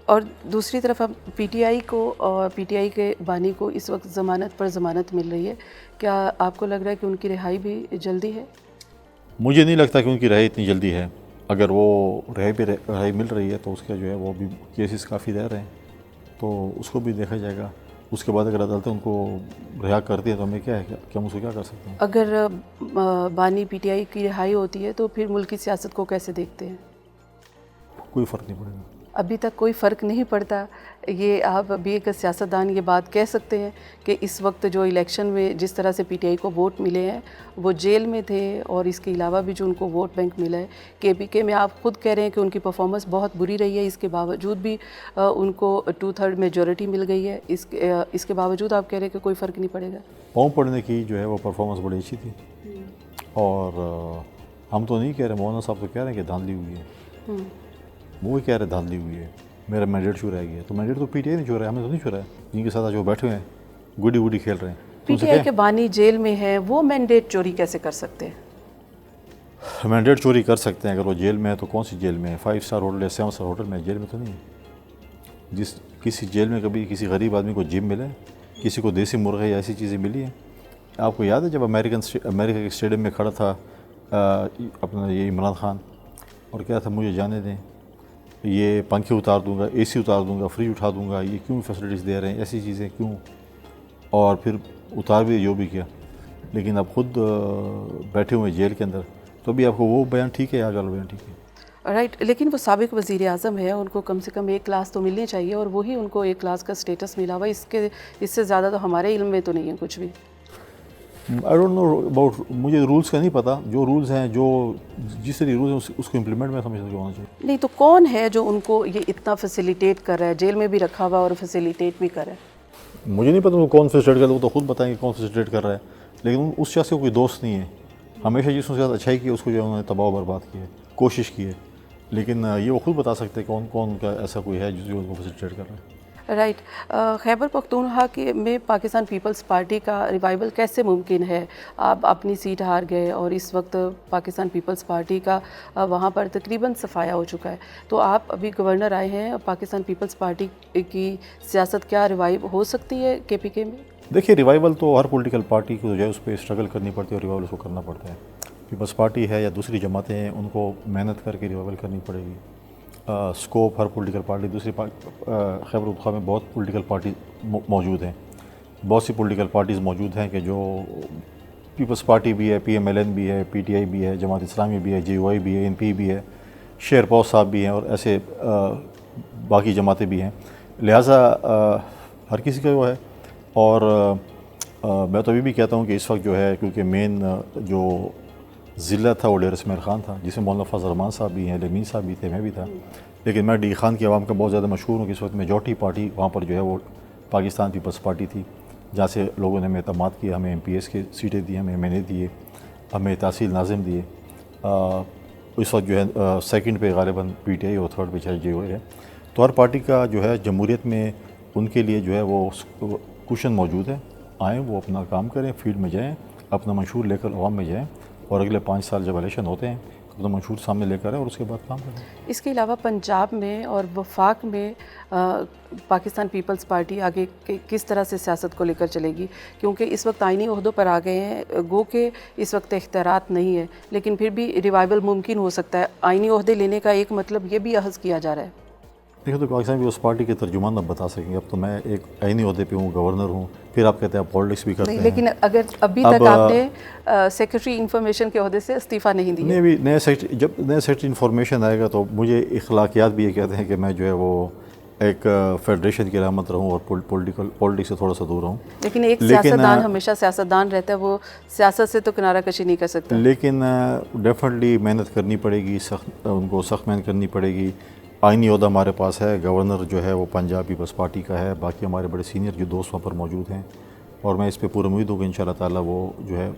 اور دوسری طرف اب پی ٹی آئی کو اور پی ٹی آئی کے بانی کو اس وقت ضمانت پر ضمانت مل رہی ہے، کیا آپ کو لگ رہا ہے کہ ان کی رہائی بھی جلدی ہے؟ مجھے نہیں لگتا کہ ان کی رہائی اتنی جلدی ہے. اگر وہ رہائی مل رہی ہے تو اس کا جو ہے وہ بھی کیسز کافی دیر ہیں، تو اس کو بھی دیکھا جائے گا. اس کے بعد اگر عدالتیں ان کو رہا کرتی ہیں تو ہمیں کیا ہے کہ ہم اس کو کیا کر سکتے ہیں. اگر بانی پی ٹی آئی کی رہائی ہوتی ہے تو پھر ملک کی سیاست کو کیسے دیکھتے ہیں؟ کوئی فرق نہیں پڑے گا. ابھی تک کوئی فرق نہیں پڑتا. یہ آپ ابھی ایک سیاستدان یہ بات کہہ سکتے ہیں کہ اس وقت جو الیکشن میں جس طرح سے پی ٹی آئی کو ووٹ ملے ہیں وہ جیل میں تھے، اور اس کے علاوہ بھی جو ان کو ووٹ بینک ملا ہے کے پی کے میں، آپ خود کہہ رہے ہیں کہ ان کی پرفارمنس بہت بری رہی ہے، اس کے باوجود بھی ان کو 2/3 میجورٹی مل گئی ہے. اس کے باوجود آپ کہہ رہے ہیں کہ کوئی فرق نہیں پڑے گا. قوم پڑھنے کی جو ہے وہ پرفارمنس بڑی اچھی تھی، اور ہم تو نہیں کہہ رہے، مولانا صاحب تو کہہ رہے ہیں کہ دھاندلی ہوئی ہے. وہ کہہ رہے دھاندلی ہوئی ہے، میرا مینڈیٹ چھو رہ گیا. تو مینڈیٹ تو پی ٹی آئی نہیں چھو رہا ہے، ہمیں تو نہیں چھو رہا ہے. جن کے ساتھ جو بیٹھے ہوئے ہیں گڈی وڈی کھیل رہے ہیں. پی ٹی آئی کے بانی جیل میں ہیں، وہ مینڈیٹ چوری کیسے کر سکتے ہیں؟ مینڈیٹ چوری کر سکتے ہیں اگر وہ جیل میں ہے. تو کون سی جیل میں ہے؟ 5 اسٹار ہوٹل یا 7 اسٹار ہوٹل میں، جیل میں تو نہیں ہے. کسی جیل میں کبھی کسی غریب آدمی کو جم ملے، کسی کو دیسی مرغے یا ایسی چیزیں ملی ہیں؟ آپ کو یاد ہے جب امریکہ کے اسٹیڈیم میں کھڑا تھا اپنا یہ عمران خان، اور کیا تھا، مجھے جانے دیں، یہ پنکھے اتار دوں گا، اے سی اتار دوں گا، فریج اٹھا دوں گا، یہ کیوں فیسلٹیز دے رہے ہیں، ایسی چیزیں کیوں؟ اور پھر اتار بھی جو بھی کیا. لیکن اب خود بیٹھے ہوئے جیل کے اندر، تو ابھی آپ کو وہ بیان ٹھیک ہے، آج والا بیان ٹھیک ہے؟ رائٹ. لیکن وہ سابق وزیر اعظم ہے، ان کو کم سے کم 1 کلاس تو ملنی چاہیے، اور وہی ان کو 1 کلاس کا اسٹیٹس ملا ہوا. اس سے زیادہ تو ہمارے علم میں تو نہیں ہے کچھ بھی. آئی ڈونٹ نو اباؤٹ، مجھے رولز کا نہیں پتہ. جو رولز ہیں، جو جس طرح رولز ہیں اس کو امپلیمنٹ میں سمجھتا کہ ہونا چاہیے. نہیں تو کون ہے جو ان کو یہ اتنا فیسیلیٹیٹ کر رہا ہے، جیل میں بھی رکھا ہوا اور فیسیلیٹیٹ بھی کر رہا ہے؟ مجھے نہیں پتہ وہ کون فیسیلیٹیٹ کر رہا ہے، وہ تو خود بتائیں گے کون فیسیلیٹیٹ کر رہا ہے. لیکن اس شخص کا کوئی دوست نہیں ہے. ہمیشہ جس کے ساتھ اچھائی کی اس کو جو انہوں نے تباہ و برباد کی ہے، کوشش کی ہے. لیکن یہ وہ خود بتا سکتے ہیں کون کا ایسا کوئی ہے جو ان کو فیسیلیٹیٹ کر رہا ہے. رائٹ. خیبر پختونخوا میں پاکستان پیپلز پارٹی کا ریوائول کیسے ممکن ہے؟ آپ اپنی سیٹ ہار گئے اور اس وقت پاکستان پیپلز پارٹی کا وہاں پر تقریباً صفایا ہو چکا ہے. تو آپ ابھی گورنر آئے ہیں، پاکستان پیپلز پارٹی کی سیاست کیا ریوائو ہو سکتی ہے کے پی کے میں؟ دیکھیے، ریوائول تو ہر پولیٹیکل پارٹی کو جو ہے اس پہ اسٹرگل کرنی پڑتی ہے، اور ریوائول اس کو کرنا پڑتا ہے. پیپلز پارٹی ہے یا دوسری جماعتیں ہیں، ان کو محنت کر کے ریوائول کرنی پڑے گی. اسکوپ ہر پولیٹیکل پارٹی، خیبر پختونخوا میں بہت پولیٹیکل پارٹی موجود ہیں. بہت سی پولیٹیکل پارٹیز موجود ہیں کہ جو پیپلز پارٹی بھی ہے، پی ایم ایل این بھی ہے، پی ٹی آئی بھی ہے، جماعت اسلامی بھی ہے، جے یو آئی بھی ہے، این پی بھی ہے، شیر پوش صاحب بھی ہیں، اور ایسے باقی جماعتیں بھی ہیں. لہٰذا ہر کسی کا وہ ہے. اور میں تو ابھی بھی کہتا ہوں کہ اس وقت جو ہے، کیونکہ مین جو ضلع تھا وہ ڈیرہ اسماعیل خان تھا، جس میں مولانا فضل الرحمان صاحب بھی ہیں، لمین صاحب بھی تھے، میں بھی تھا. لیکن میں ڈی خان کی عوام کا بہت زیادہ مشہور ہوں کہ اس وقت میجورٹی پارٹی وہاں پر جو ہے وہ پاکستان پیپلز پارٹی تھی، جہاں سے لوگوں نے ہمیں اعتماد کیا، ہمیں ایم پی ایس کی سیٹیں دی، ہمیں MNA دیے، ہمیں تحصیل ناظم دیے. اس وقت جو ہے سیکنڈ پہ غالباً پی ٹی آئی اور تھرڈ پہ جے یو آئی ہے. تو ہر پارٹی کا جو ہے جمہوریت میں ان کے لیے جو ہے وہ کوشن موجود ہے. آئیں، وہ اپنا کام کریں، فیلڈ میں جائیں، اپنا منشور لے کر عوام میں جائیں، اور اگلے 5 سال جب الیکشن ہوتے ہیں اپنا منشور سامنے لے کر آئیں، اور اس کے بعد کام کریں. اس کے علاوہ پنجاب میں اور وفاق میں پاکستان پیپلز پارٹی آگے کس طرح سے سیاست کو لے کر چلے گی؟ کیونکہ اس وقت آئینی عہدوں پر آ گئے ہیں، گو کہ اس وقت اختیارات نہیں ہے، لیکن پھر بھی ریوائول ممکن ہو سکتا ہے. آئینی عہدے لینے کا ایک مطلب یہ بھی اخذ کیا جا رہا ہے. دیکھیں، تو پاکستان بھی اس پارٹی کے ترجمان اب بتا سکیں گے. اب تو میں ایک آئینی عہدے پہ ہوں، گورنر ہوں، پھر آپ کہتے ہیں آپ پالیٹکس بھی کرتے ہیں. لیکن اگر ابھی تک آپ نے سیکرٹری انفارمیشن کے عہدے سے استعفیٰ نہیں دیا. نہیں، ابھی جب نیا سیکرٹری انفارمیشن آئے گا تو مجھے اخلاقیات بھی یہ کہتے ہیں کہ میں جو ہے وہ ایک فیڈریشن کی علامت رہوں اور پولیٹکس سے تھوڑا سا دور رہوں. لیکن ایک سیاستدان ہمیشہ سیاستدان رہتا ہے، وہ سیاست سے تو کنارہ کشی نہیں کر سکتا. لیکن ڈیفینیٹلی محنت کرنی پڑے گی، ان کو سخت محنت کرنی پڑے گی. آئینی عہدہ ہمارے پاس ہے، گورنر جو ہے وہ پنجاب پیپلز پارٹی کا ہے، باقی ہمارے بڑے سینئر جو دوست وہاں پر موجود ہیں، اور میں اس پہ پورا امید ہوں کہ انشاءاللہ تعالیٰ وہ جو ہے